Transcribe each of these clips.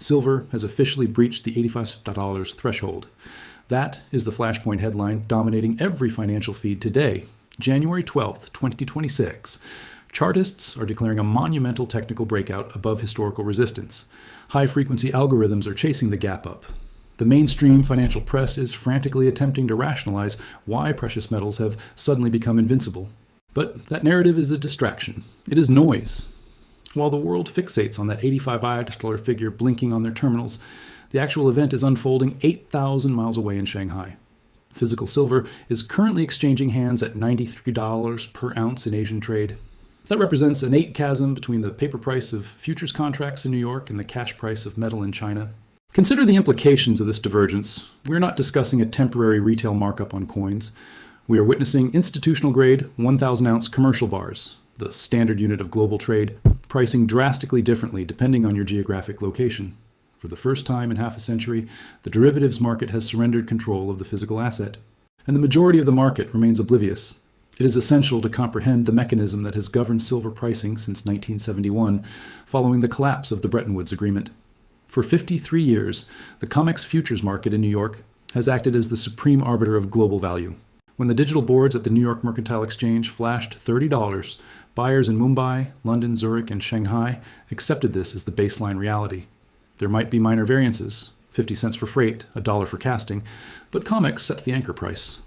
Silver has officially breached the $85 threshold. That is the flashpoint headline dominating every financial feed today, January 12th, 2026. Chartists are declaring a monumental technical breakout above historical resistance. High-frequency algorithms are chasing the gap up. The mainstream financial press is frantically attempting to rationalize why precious metals have suddenly become invincible. But that narrative is a distraction. It is noise. While the world fixates on that $85 figure blinking on their terminals, the actual event is unfolding 8,000 miles away in Shanghai. Physical silver is currently exchanging hands at $93 per ounce in Asian trade. That represents an 8 chasm between the paper price of futures contracts in New York and the cash price of metal in China. Consider the implications of this divergence. We're not discussing a temporary retail markup on coins. We are witnessing institutional-grade 1,000-ounce commercial bars, the standard unit of global trade, pricing drastically differently depending on your geographic location. For the first time in half a century, the derivatives market has surrendered control of the physical asset, and the majority of the market remains oblivious. It is essential to comprehend the mechanism that has governed silver pricing since 1971, following the collapse of the Bretton Woods Agreement. For 53 years, the COMEX futures market in New York has acted as the supreme arbiter of global value. When the digital boards at the New York Mercantile Exchange flashed $30, buyers in Mumbai, London, Zurich, and Shanghai accepted this as the baseline reality. There might be minor variances, 50 cents for freight, $1 for casting, but COMEX sets the anchor price.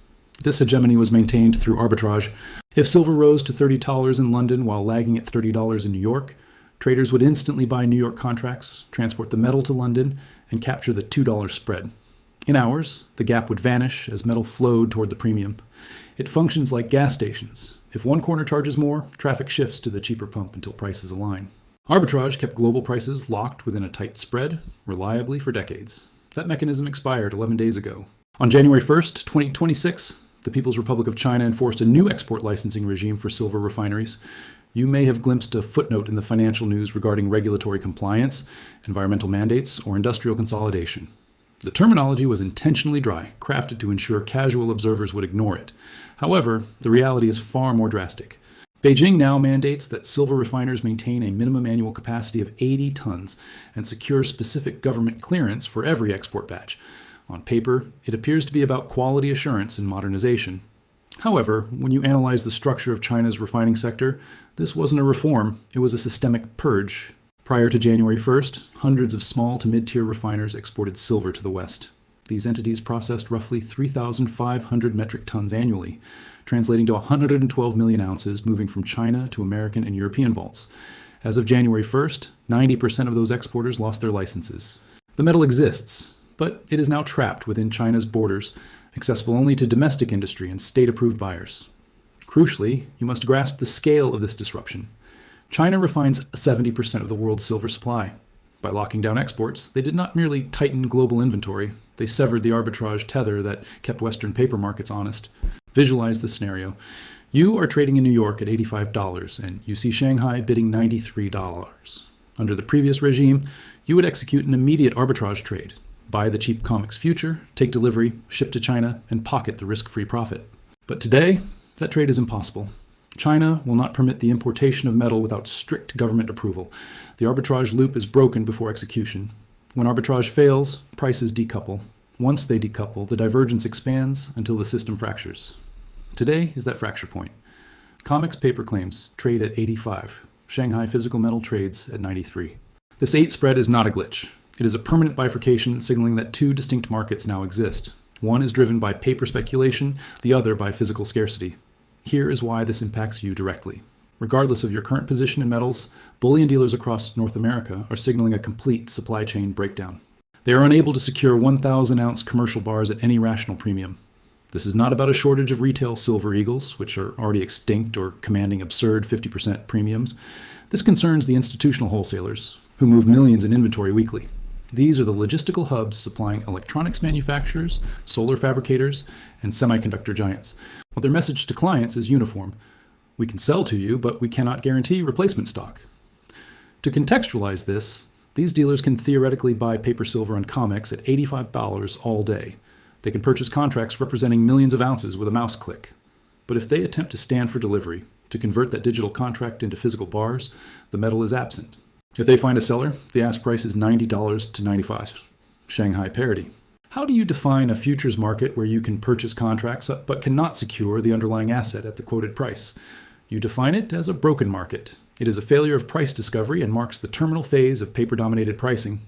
This hegemony was maintained through arbitrage. If silver rose to $30 in London while lagging at $30 in New York, traders would instantly buy New York contracts, transport the metal to London, and capture the $2 spread. In hours, the gap would vanish as metal flowed toward the premium. It functions like gas stations. If one corner charges more, traffic shifts to the cheaper pump until prices align. Arbitrage kept global prices locked within a tight spread, reliably for decades. That mechanism expired 11 days ago. On January 1st, 2026, the People's Republic of China enforced a new export licensing regime for silver refineries. You may have glimpsed a footnote in the financial news regarding regulatory compliance, environmental mandates, or industrial consolidation. The terminology was intentionally dry, crafted to ensure casual observers would ignore it. However, the reality is far more drastic. Beijing now mandates that silver refiners maintain a minimum annual capacity of 80 tons and secure specific government clearance for every export batch. On paper, it appears to be about quality assurance and modernization. However, when you analyze the structure of China's refining sector, this wasn't a reform, it was a systemic purge. Prior to January 1st, hundreds of small to mid-tier refiners exported silver to the West. These entities processed roughly 3,500 metric tons annually, translating to 112 million ounces moving from China to American and European vaults. As of January 1st, 90% of those exporters lost their licenses. The metal exists, but it is now trapped within China's borders, accessible only to domestic industry and state-approved buyers. Crucially, you must grasp the scale of this disruption. China refines 70% of the world's silver supply. By locking down exports, they did not merely tighten global inventory, they severed the arbitrage tether that kept Western paper markets honest. Visualize the scenario. You are trading in New York at $85, and you see Shanghai bidding $93. Under the previous regime, you would execute an immediate arbitrage trade. Buy the cheap COMEX future, take delivery, ship to China, and pocket the risk-free profit. But today, that trade is impossible. China will not permit the importation of metal without strict government approval. The arbitrage loop is broken before execution. When arbitrage fails, prices decouple. Once they decouple, the divergence expands until the system fractures. Today is that fracture point. COMEX paper claims trade at 85. Shanghai physical metal trades at 93. This 8 spread is not a glitch. It is a permanent bifurcation signaling that two distinct markets now exist. One is driven by paper speculation, the other by physical scarcity. Here is why this impacts you directly. Regardless of your current position in metals, bullion dealers across North America are signaling a complete supply chain breakdown. They are unable to secure 1,000-ounce commercial bars at any rational premium. This is not about a shortage of retail silver eagles, which are already extinct or commanding absurd 50% premiums. This concerns the institutional wholesalers, who move millions in inventory weekly. These are the logistical hubs supplying electronics manufacturers, solar fabricators, and semiconductor giants. Well, their message to clients is uniform. We can sell to you, but we cannot guarantee replacement stock. To contextualize this, these dealers can theoretically buy paper silver on COMEX at $85 all day. They can purchase contracts representing millions of ounces with a mouse click. But if they attempt to stand for delivery, to convert that digital contract into physical bars, the metal is absent. If they find a seller, the ask price is $90 to $95, Shanghai parity. How do you define a futures market where you can purchase contracts but cannot secure the underlying asset at the quoted price? You define it as a broken market. It is a failure of price discovery and marks the terminal phase of paper-dominated pricing.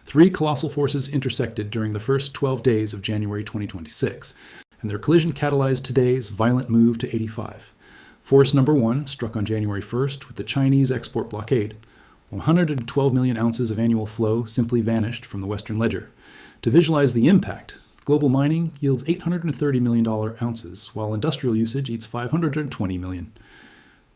Three colossal forces intersected during the first 12 days of January 2026, and their collision catalyzed today's violent move to 85. Force number one struck on January 1st with the Chinese export blockade. 112 million ounces of annual flow simply vanished from the Western ledger. To visualize the impact, global mining yields $830 million ounces, while industrial usage eats 520 million.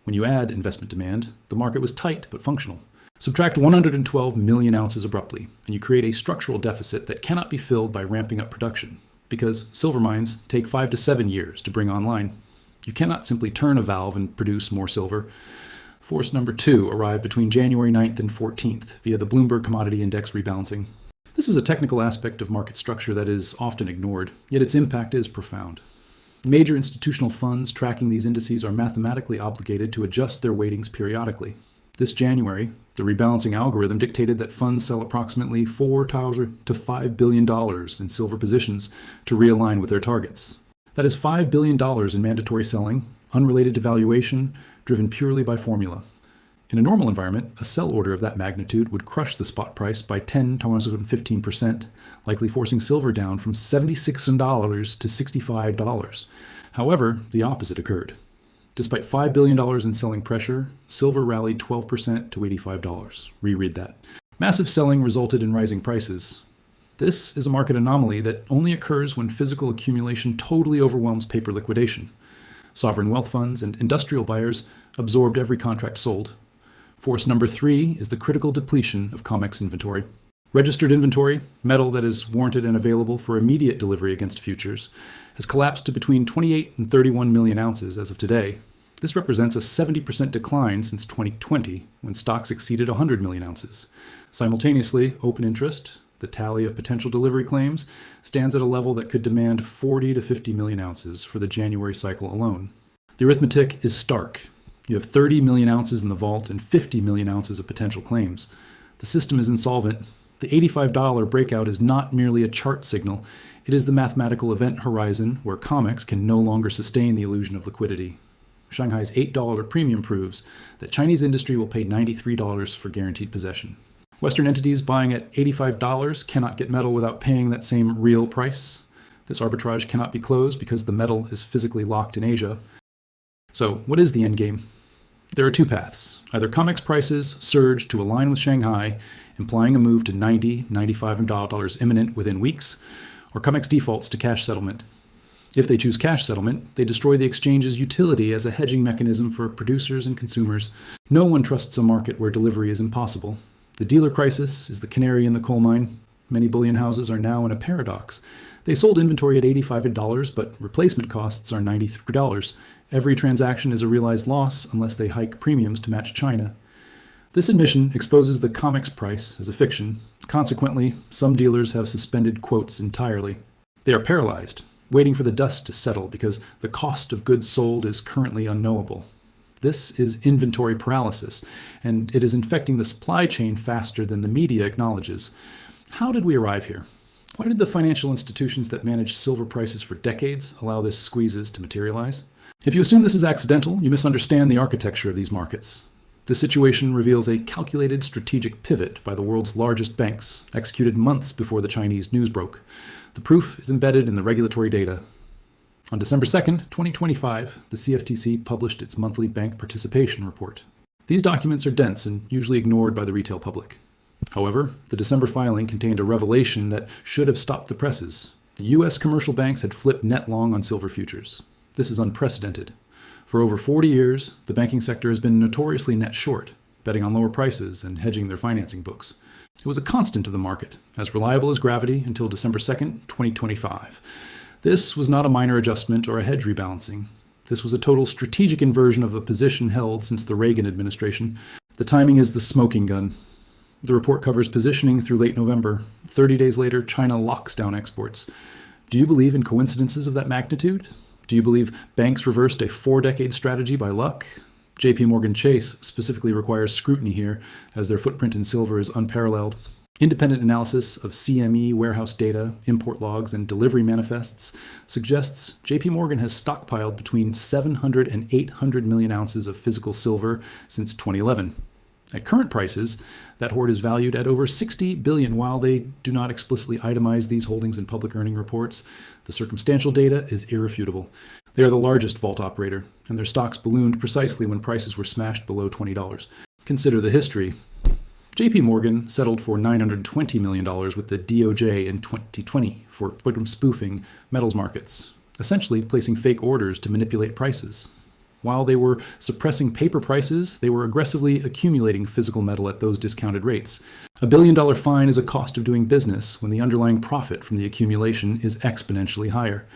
When you add investment demand, the market was tight but functional. Subtract 112 million ounces abruptly, and you create a structural deficit that cannot be filled by ramping up production, because silver mines take 5 to 7 years to bring online. You cannot simply turn a valve and produce more silver. Force number two arrived between January 9th and 14th via the Bloomberg Commodity Index rebalancing. This is a technical aspect of market structure that is often ignored, yet its impact is profound. Major institutional funds tracking these indices are mathematically obligated to adjust their weightings periodically. This January, the rebalancing algorithm dictated that funds sell approximately $4 to $5 billion in silver positions to realign with their targets. That is $5 billion in mandatory selling, unrelated to valuation, driven purely by formula. In a normal environment, a sell order of that magnitude would crush the spot price by 10 to 15%, likely forcing silver down from $76 to $65. However, the opposite occurred. Despite $5 billion in selling pressure, silver rallied 12% to $85. Reread that. Massive selling resulted in rising prices. This is a market anomaly that only occurs when physical accumulation totally overwhelms paper liquidation. Sovereign wealth funds and industrial buyers absorbed every contract sold. Force number three is the critical depletion of COMEX inventory. Registered inventory, metal that is warranted and available for immediate delivery against futures, has collapsed to between 28 and 31 million ounces as of today. This represents a 70% decline since 2020, when stocks exceeded 100 million ounces. Simultaneously, open interest, the tally of potential delivery claims, stands at a level that could demand 40 to 50 million ounces for the January cycle alone. The arithmetic is stark. You have 30 million ounces in the vault and 50 million ounces of potential claims. The system is insolvent. The $85 breakout is not merely a chart signal. It is the mathematical event horizon where COMEX can no longer sustain the illusion of liquidity. Shanghai's $8 premium proves that Chinese industry will pay $93 for guaranteed possession. Western entities buying at $85 cannot get metal without paying that same real price. This arbitrage cannot be closed because the metal is physically locked in Asia. So, what is the endgame? There are two paths. Either COMEX prices surge to align with Shanghai, implying a move to $90, $95 imminent within weeks, or COMEX defaults to cash settlement. If they choose cash settlement, they destroy the exchange's utility as a hedging mechanism for producers and consumers. No one trusts a market where delivery is impossible. The dealer crisis is the canary in the coal mine. Many bullion houses are now in a paradox. They sold inventory at $85, but replacement costs are $93. Every transaction is a realized loss unless they hike premiums to match China. This admission exposes the COMEX price as a fiction. Consequently, some dealers have suspended quotes entirely. They are paralyzed, waiting for the dust to settle because the cost of goods sold is currently unknowable. This is inventory paralysis, and it is infecting the supply chain faster than the media acknowledges. How did we arrive here? Why did the financial institutions that managed silver prices for decades allow this squeezes to materialize? If you assume this is accidental, you misunderstand the architecture of these markets. This situation reveals a calculated strategic pivot by the world's largest banks, executed months before the Chinese news broke. The proof is embedded in the regulatory data. On December 2nd, 2025, the CFTC published its monthly bank participation report. These documents are dense and usually ignored by the retail public. However, the December filing contained a revelation that should have stopped the presses. U.S. commercial banks had flipped net long on silver futures. This is unprecedented. For over 40 years, the banking sector has been notoriously net short, betting on lower prices and hedging their financing books. It was a constant of the market, as reliable as gravity until December 2nd, 2025. This was not a minor adjustment or a hedge rebalancing. This was a total strategic inversion of a position held since the Reagan administration. The timing is the smoking gun. The report covers positioning through late November. 30 days later, China locks down exports. Do you believe in coincidences of that magnitude? Do you believe banks reversed a 4-decade strategy by luck? JP Morgan Chase specifically requires scrutiny here, as their footprint in silver is unparalleled. Independent analysis of CME warehouse data, import logs, and delivery manifests suggests JP Morgan has stockpiled between 700 and 800 million ounces of physical silver since 2011. At current prices, that hoard is valued at over $60 billion. While they do not explicitly itemize these holdings in public earning reports, the circumstantial data is irrefutable. They are the largest vault operator, and their stocks ballooned precisely when prices were smashed below $20. Consider the history. JP Morgan settled for $920 million with the DOJ in 2020 for spoofing metals markets, essentially placing fake orders to manipulate prices. While they were suppressing paper prices, they were aggressively accumulating physical metal at those discounted rates. $1 billion fine is a cost of doing business when the underlying profit from the accumulation is exponentially higher.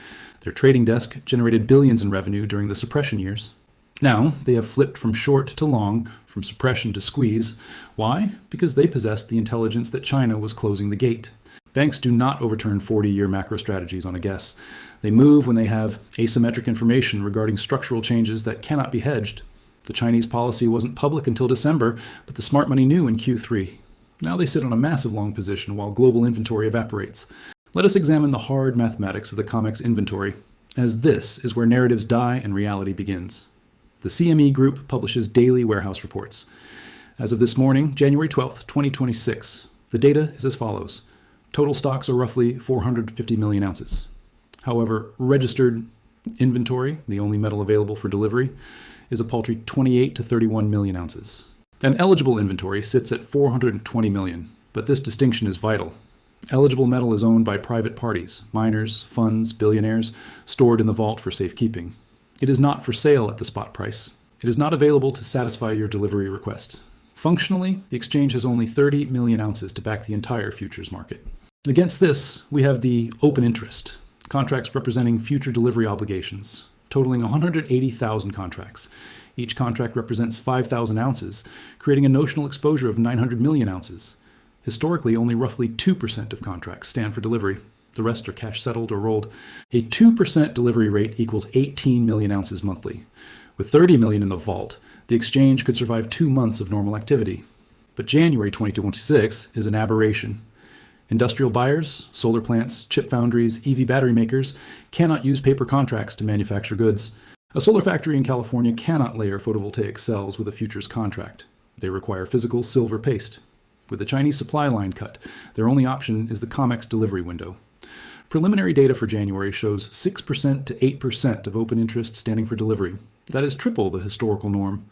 Their trading desk generated billions in revenue during the suppression years. Now, they have flipped from short to long, from suppression to squeeze. Why? Because they possessed the intelligence that China was closing the gate. Banks do not overturn 40-year macro strategies on a guess. They move when they have asymmetric information regarding structural changes that cannot be hedged. The Chinese policy wasn't public until December, but the smart money knew in Q3. Now they sit on a massive long position while global inventory evaporates. Let us examine the hard mathematics of the COMEX inventory, as this is where narratives die and reality begins. The CME Group publishes daily warehouse reports. As of this morning, January 12th, 2026, the data is as follows. Total stocks are roughly 450 million ounces. However, registered inventory, the only metal available for delivery, is a paltry 28 to 31 million ounces. And eligible inventory sits at 420 million, but this distinction is vital. Eligible metal is owned by private parties, miners, funds, billionaires, stored in the vault for safekeeping. It is not for sale at the spot price. It is not available to satisfy your delivery request. Functionally, the exchange has only 30 million ounces to back the entire futures market. Against this, we have the open interest, contracts representing future delivery obligations, totaling 180,000 contracts. Each contract represents 5,000 ounces, creating a notional exposure of 900 million ounces. Historically, only roughly 2% of contracts stand for delivery. The rest are cash settled or rolled. A 2% delivery rate equals 18 million ounces monthly. With 30 million in the vault, the exchange could survive 2 months of normal activity. But January 2026 is an aberration. Industrial buyers, solar plants, chip foundries, EV battery makers cannot use paper contracts to manufacture goods. A solar factory in California cannot layer photovoltaic cells with a futures contract. They require physical silver paste. With the Chinese supply line cut, their only option is the COMEX delivery window. Preliminary data for January shows 6% to 8% of open interest standing for delivery. That is triple the historical norm.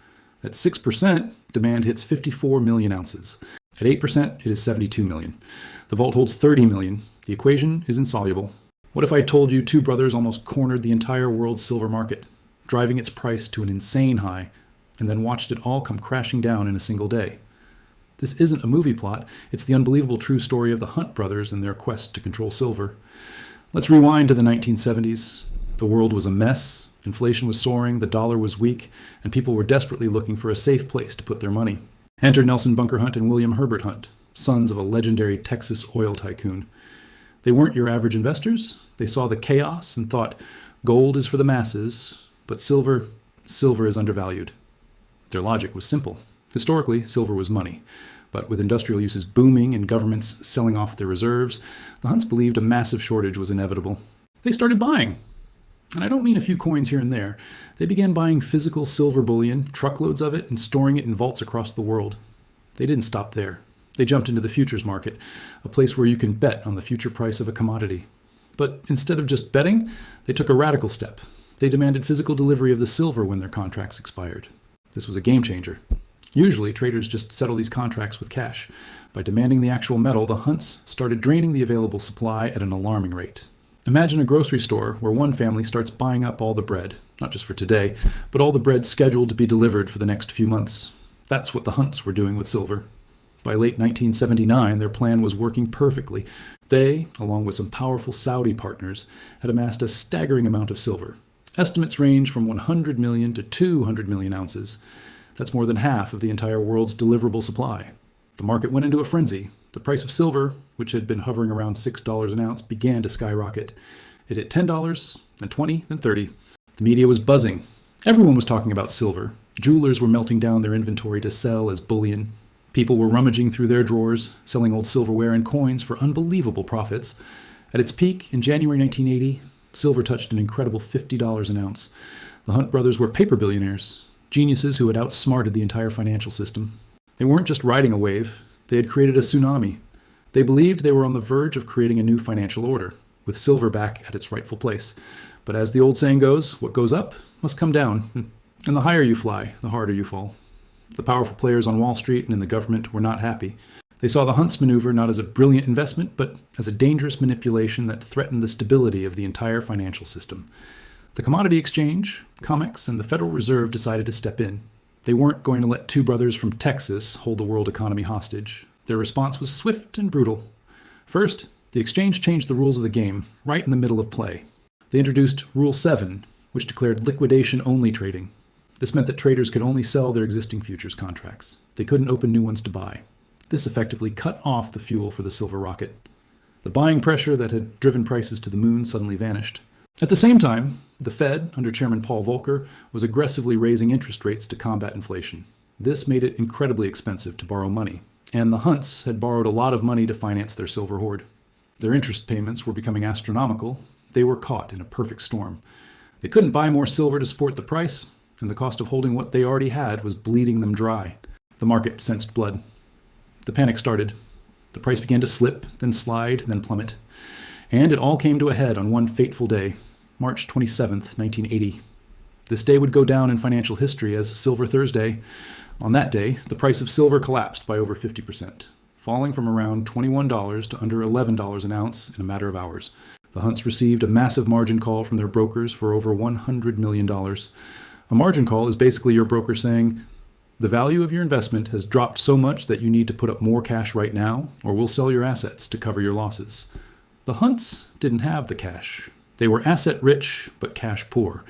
At 6%, demand hits 54 million ounces. At 8%, it is 72 million. The vault holds 30 million. The equation is insoluble. What if I told you two brothers almost cornered the entire world's silver market, driving its price to an insane high, and then watched it all come crashing down in a single day? This isn't a movie plot. It's the unbelievable true story of the Hunt brothers and their quest to control silver. Let's rewind to the 1970s. The world was a mess. Inflation was soaring, the dollar was weak, and people were desperately looking for a safe place to put their money. Enter Nelson Bunker Hunt and William Herbert Hunt, sons of a legendary Texas oil tycoon. They weren't your average investors. They saw the chaos and thought, gold is for the masses, but silver is undervalued. Their logic was simple. Historically, silver was money. But with industrial uses booming and governments selling off their reserves, the Hunts believed a massive shortage was inevitable. They started buying. And I don't mean a few coins here and there. They began buying physical silver bullion, truckloads of it, and storing it in vaults across the world. They didn't stop there. They jumped into the futures market, a place where you can bet on the future price of a commodity. But instead of just betting, they took a radical step. They demanded physical delivery of the silver when their contracts expired. This was a game changer. Usually, traders just settle these contracts with cash. By demanding the actual metal, the Hunts started draining the available supply at an alarming rate. Imagine a grocery store where one family starts buying up all the bread, not just for today, but all the bread scheduled to be delivered for the next few months. That's what the Hunts were doing with silver. By late 1979, their plan was working perfectly. They, along with some powerful Saudi partners, had amassed a staggering amount of silver. Estimates range from 100 million to 200 million ounces. That's more than half of the entire world's deliverable supply. The market went into a frenzy. The price of silver, which had been hovering around $6 an ounce, began to skyrocket. It hit $10, then $20, then $30. The media was buzzing. Everyone was talking about silver. Jewelers were melting down their inventory to sell as bullion. People were rummaging through their drawers, selling old silverware and coins for unbelievable profits. At its peak in January 1980, silver touched an incredible $50 an ounce. The Hunt brothers were paper billionaires, geniuses who had outsmarted the entire financial system. They weren't just riding a wave, they had created a tsunami. They believed they were on the verge of creating a new financial order, with silver back at its rightful place. But as the old saying goes, what goes up must come down. And the higher you fly, the harder you fall. The powerful players on Wall Street and in the government were not happy. They saw the Hunt's maneuver not as a brilliant investment, but as a dangerous manipulation that threatened the stability of the entire financial system. The Commodity Exchange, COMEX, and the Federal Reserve decided to step in. They weren't going to let two brothers from Texas hold the world economy hostage. Their response was swift and brutal. First, the exchange changed the rules of the game right in the middle of play. They introduced Rule 7, which declared liquidation-only trading. This meant that traders could only sell their existing futures contracts. They couldn't open new ones to buy. This effectively cut off the fuel for the silver rocket. The buying pressure that had driven prices to the moon suddenly vanished. At the same time, the Fed, under Chairman Paul Volcker, was aggressively raising interest rates to combat inflation. This made it incredibly expensive to borrow money, and the Hunts had borrowed a lot of money to finance their silver hoard. Their interest payments were becoming astronomical. They were caught in a perfect storm. They couldn't buy more silver to support the price, and the cost of holding what they already had was bleeding them dry. The market sensed blood. The panic started. The price began to slip, then slide, then plummet. And it all came to a head on one fateful day, March 27th, 1980. This day would go down in financial history as Silver Thursday. On that day, the price of silver collapsed by over 50%, falling from around $21 to under $11 an ounce in a matter of hours. The Hunts received a massive margin call from their brokers for over $100 million. A margin call is basically your broker saying, the value of your investment has dropped so much that you need to put up more cash right now, or we'll sell your assets to cover your losses. The Hunts didn't have the cash. They were asset rich, but cash poor.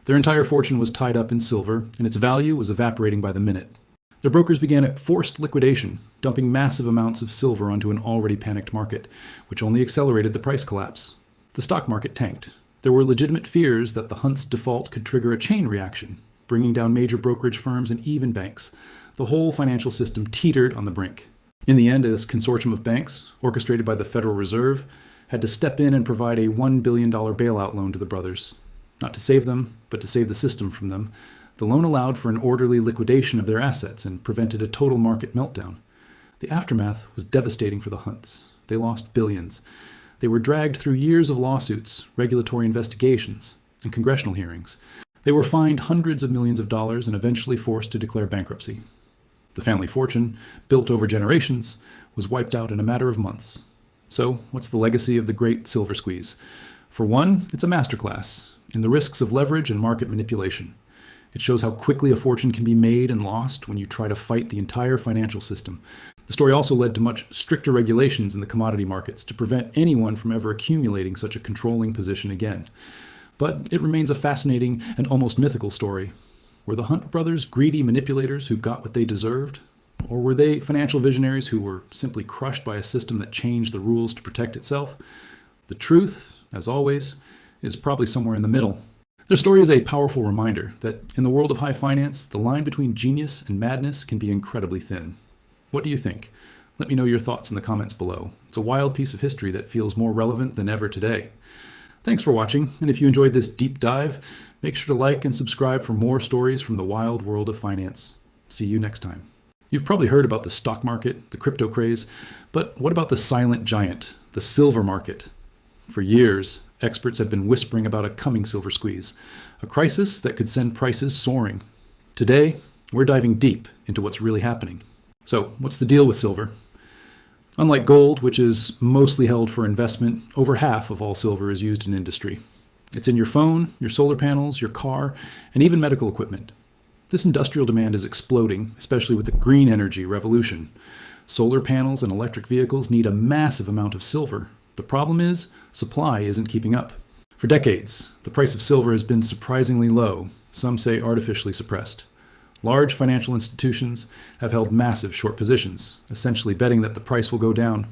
Their entire fortune was tied up in silver, and its value was evaporating by the minute. Their brokers began a forced liquidation, dumping massive amounts of silver onto an already panicked market, which only accelerated the price collapse. The stock market tanked. There were legitimate fears that the Hunts' default could trigger a chain reaction, bringing down major brokerage firms and even banks. The whole financial system teetered on the brink. In the end, this consortium of banks, orchestrated by the Federal Reserve, had to step in and provide a $1 billion bailout loan to the brothers. Not to save them, but to save the system from them. The loan allowed for an orderly liquidation of their assets and prevented a total market meltdown. The aftermath was devastating for the Hunts. They lost billions. They were dragged through years of lawsuits, regulatory investigations, and congressional hearings. They were fined hundreds of millions of dollars and eventually forced to declare bankruptcy. The family fortune, built over generations, was wiped out in a matter of months. So, what's the legacy of the great silver squeeze? For one, it's a masterclass in the risks of leverage and market manipulation. It shows how quickly a fortune can be made and lost when you try to fight the entire financial system. The story also led to much stricter regulations in the commodity markets to prevent anyone from ever accumulating such a controlling position again. But it remains a fascinating and almost mythical story. Were the Hunt brothers greedy manipulators who got what they deserved? Or were they financial visionaries who were simply crushed by a system that changed the rules to protect itself? The truth, as always, is probably somewhere in the middle. Their story is a powerful reminder that in the world of high finance, the line between genius and madness can be incredibly thin. What do you think? Let me know your thoughts in the comments below. It's a wild piece of history that feels more relevant than ever today. Thanks for watching, and if you enjoyed this deep dive, make sure to like and subscribe for more stories from the wild world of finance. See you next time. You've probably heard about the stock market, the crypto craze, but what about the silent giant, the silver market? For years, experts have been whispering about a coming silver squeeze, a crisis that could send prices soaring. Today, we're diving deep into what's really happening. So, what's the deal with silver? Unlike gold, which is mostly held for investment, over half of all silver is used in industry. It's in your phone, your solar panels, your car, and even medical equipment. This industrial demand is exploding, especially with the green energy revolution. Solar panels and electric vehicles need a massive amount of silver. The problem is, supply isn't keeping up. For decades, the price of silver has been surprisingly low, some say artificially suppressed. Large financial institutions have held massive short positions, essentially betting that the price will go down.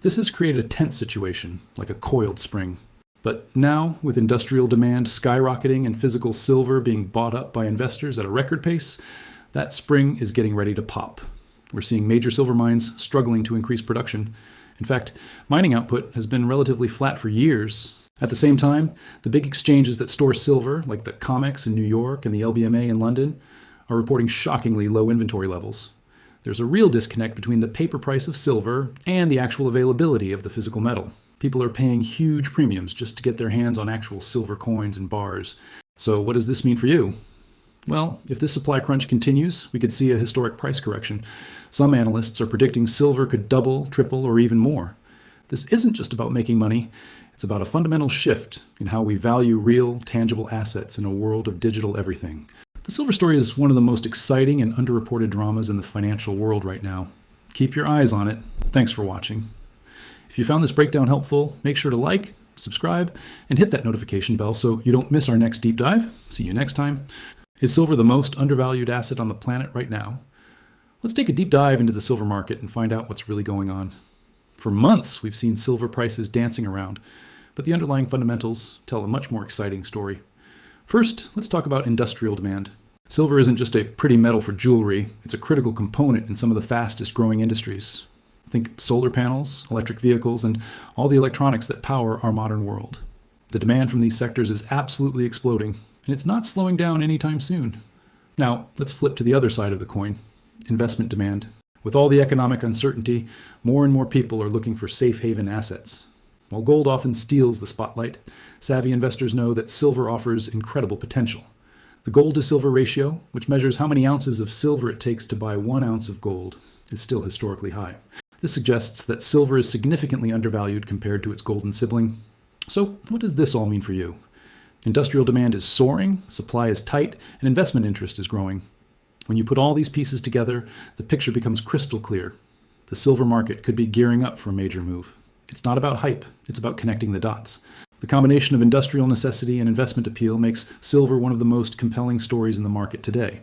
This has created a tense situation, like a coiled spring. But now, with industrial demand skyrocketing and physical silver being bought up by investors at a record pace, that spring is getting ready to pop. We're seeing major silver mines struggling to increase production. In fact, mining output has been relatively flat for years. At the same time, the big exchanges that store silver, like the COMEX in New York and the LBMA in London, are reporting shockingly low inventory levels. There's a real disconnect between the paper price of silver and the actual availability of the physical metal. People are paying huge premiums just to get their hands on actual silver coins and bars. So what does this mean for you? Well, if this supply crunch continues, we could see a historic price correction. Some analysts are predicting silver could double, triple, or even more. This isn't just about making money. It's about a fundamental shift in how we value real, tangible assets in a world of digital everything. The silver story is one of the most exciting and underreported dramas in the financial world right now. Keep your eyes on it. Thanks for watching. If you found this breakdown helpful, make sure to like, subscribe, and hit that notification bell so you don't miss our next deep dive. See you next time. Is silver the most undervalued asset on the planet right now? Let's take a deep dive into the silver market and find out what's really going on. For months, we've seen silver prices dancing around, but the underlying fundamentals tell a much more exciting story. First, let's talk about industrial demand. Silver isn't just a pretty metal for jewelry, it's a critical component in some of the fastest growing industries. Think solar panels, electric vehicles, and all the electronics that power our modern world. The demand from these sectors is absolutely exploding, and it's not slowing down anytime soon. Now, let's flip to the other side of the coin, investment demand. With all the economic uncertainty, more and more people are looking for safe haven assets. While gold often steals the spotlight, savvy investors know that silver offers incredible potential. The gold to silver ratio, which measures how many ounces of silver it takes to buy 1 ounce of gold, is still historically high. This suggests that silver is significantly undervalued compared to its golden sibling. So, what does this all mean for you? Industrial demand is soaring, supply is tight, and investment interest is growing. When you put all these pieces together, the picture becomes crystal clear. The silver market could be gearing up for a major move. It's not about hype, it's about connecting the dots. The combination of industrial necessity and investment appeal makes silver one of the most compelling stories in the market today.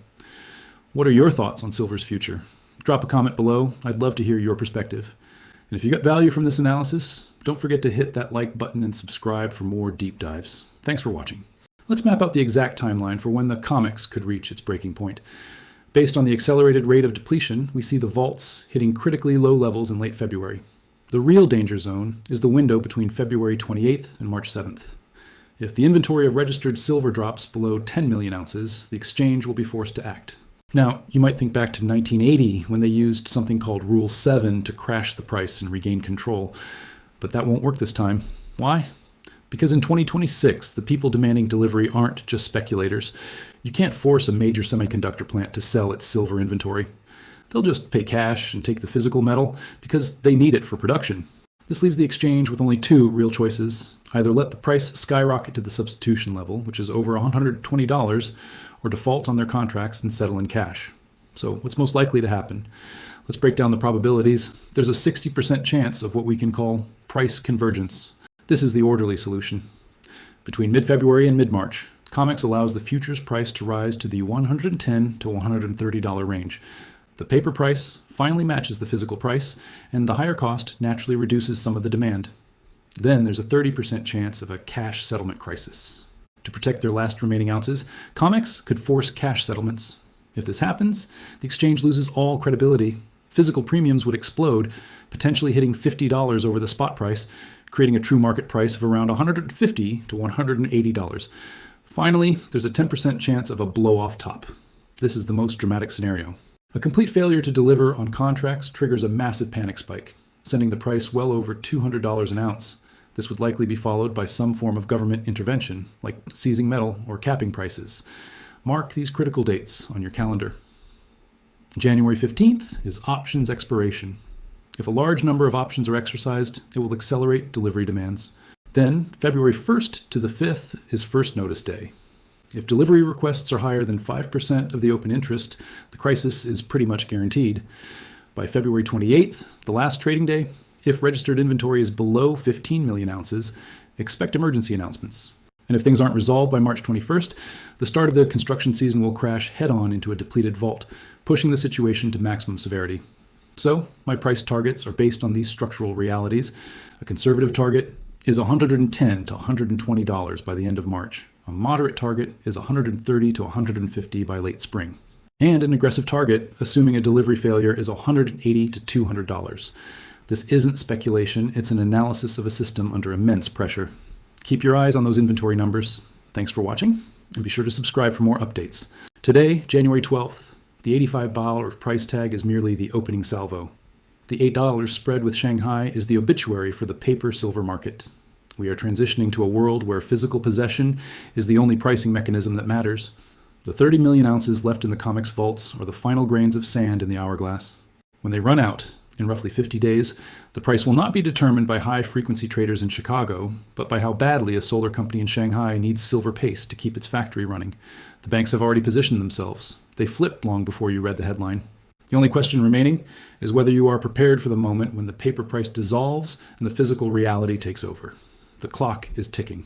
What are your thoughts on silver's future? Drop a comment below. I'd love to hear your perspective. And if you got value from this analysis, don't forget to hit that like button and subscribe for more deep dives. Thanks for watching. Let's map out the exact timeline for when the COMEX could reach its breaking point. Based on the accelerated rate of depletion, we see the vaults hitting critically low levels in late February. The real danger zone is the window between February 28th and March 7th. If the inventory of registered silver drops below 10 million ounces, the exchange will be forced to act. Now, you might think back to 1980 when they used something called Rule 7 to crash the price and regain control. But that won't work this time. Why? Because in 2026, the people demanding delivery aren't just speculators. You can't force a major semiconductor plant to sell its silver inventory. They'll just pay cash and take the physical metal because they need it for production. This leaves the exchange with only two real choices. Either let the price skyrocket to the substitution level, which is over $120, or default on their contracts and settle in cash. So what's most likely to happen? Let's break down the probabilities. There's a 60% chance of what we can call price convergence. This is the orderly solution. Between mid-February and mid-March, COMEX allows the futures price to rise to the $110 to $130 range. The paper price finally matches the physical price, and the higher cost naturally reduces some of the demand. Then there's a 30% chance of a cash settlement crisis. To protect their last remaining ounces, COMEX could force cash settlements. If this happens, the exchange loses all credibility. Physical premiums would explode, potentially hitting $50 over the spot price, creating a true market price of around $150 to $180. Finally, there's a 10% chance of a blow-off top. This is the most dramatic scenario. A complete failure to deliver on contracts triggers a massive panic spike, sending the price well over $200 an ounce. This would likely be followed by some form of government intervention, like seizing metal or capping prices. Mark these critical dates on your calendar. January 15th is options expiration. If a large number of options are exercised, it will accelerate delivery demands. Then, February 1st to the 5th is first notice day. If delivery requests are higher than 5% of the open interest, the crisis is pretty much guaranteed. By February 28th, the last trading day, if registered inventory is below 15 million ounces, expect emergency announcements. And if things aren't resolved by March 21st, the start of the construction season will crash head-on into a depleted vault, pushing the situation to maximum severity. So, my price targets are based on these structural realities. A conservative target, is $110 to $120 by the end of March. A moderate target is $130 to $150 by late spring. And an aggressive target, assuming a delivery failure, is $180 to $200. This isn't speculation, it's an analysis of a system under immense pressure. Keep your eyes on those inventory numbers. Thanks for watching, and be sure to subscribe for more updates. Today, January 12th, the $85 price tag is merely the opening salvo. The $8 spread with Shanghai is the obituary for the paper silver market. We are transitioning to a world where physical possession is the only pricing mechanism that matters. The 30 million ounces left in the COMEX vaults are the final grains of sand in the hourglass. When they run out, in roughly 50 days, the price will not be determined by high-frequency traders in Chicago, but by how badly a solar company in Shanghai needs silver paste to keep its factory running. The banks have already positioned themselves. They flipped long before you read the headline. The only question remaining is whether you are prepared for the moment when the paper price dissolves and the physical reality takes over. The clock is ticking.